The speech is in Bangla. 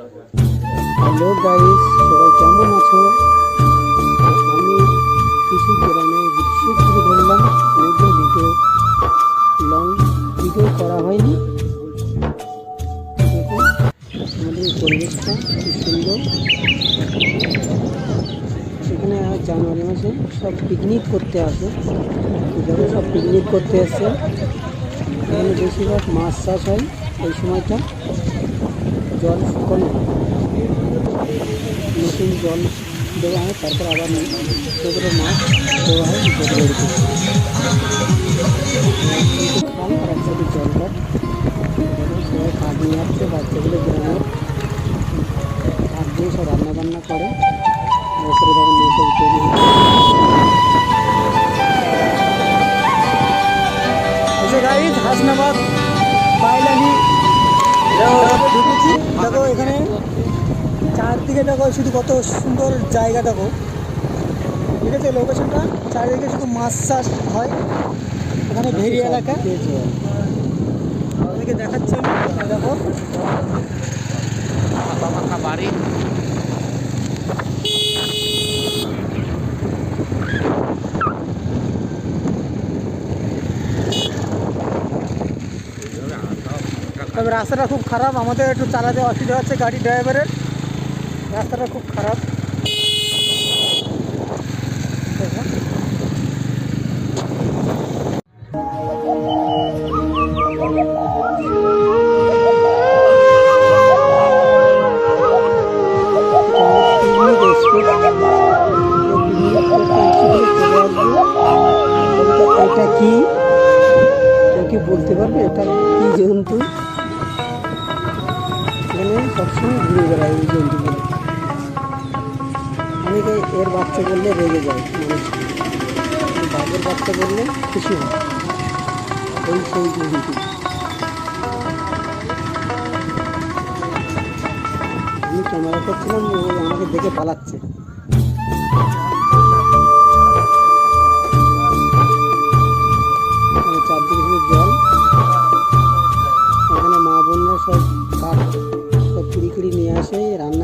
হ্যালো গাইস, সবাই কেমন আছো? আমি কিছু গ্রামে দৃশ্য তুলে ধরলাম। অনেকদিন লং ভিডিও করা হয়নি। দেখুন আমাদের এই পরিবেশটা খুব সুন্দর। এখানে জানুয়ারি মাসে সব পিকনিক করতে আসে, সব পিকনিক করতে আসে। এখানে বেশিরভাগ মাছ চাষ হয় এই সময়টা। জল শুকনো, নতুন জল দেওয়া হয়, তারপর আবার পুকুরে মাছ দেওয়া হয় পুকুরের দিকে। খাল আর এক সাইডে জলঘাট। সবাই কাঠ নিয়ে আসছে, বাচ্চাগুলো গ্রামের কাঠ দিয়ে সব রান্না বান্না করে। ওপরে তখন মেসে তৈরি গাইজ হাসনাবাদ বাইলানি ঢুকেছি। দেখো এখানে চারদিকে দেখো শুধু কত সুন্দর জায়গা। দেখো ঠিক আছে, লোকেশনটা চারিদিকে শুধু মাছ চাষ হয়। এখানে ভেরি এলাকা আপনাদেরকে দেখাচ্ছি আমি। দেখো বাড়ি তবে রাস্তাটা খুব খারাপ, আমাদের একটু চালাতে অসুবিধা হচ্ছে গাড়ি ড্রাইভারের। রাস্তাটা খুব খারাপ। এটা কি কেউ কি বলতে পারবে এটা কি জন্তু? এখানে সবসময় ঘুরে বেড়ায় এই জন্তুগুলো। অনেকে এর বাচ্চা বললে রেগে যায় মানুষ, বাঘের বাচ্চা বললে খুশি হয়। এই সেই জন্তু। আমি ক্যামেরা করছিলাম, ও আমাকে দেখে পালাচ্ছে। চারদিকে শুধু জল। এখানে মা বোনরা সব কাঠ সব কুড়ি নিয়ে আসে, রান্না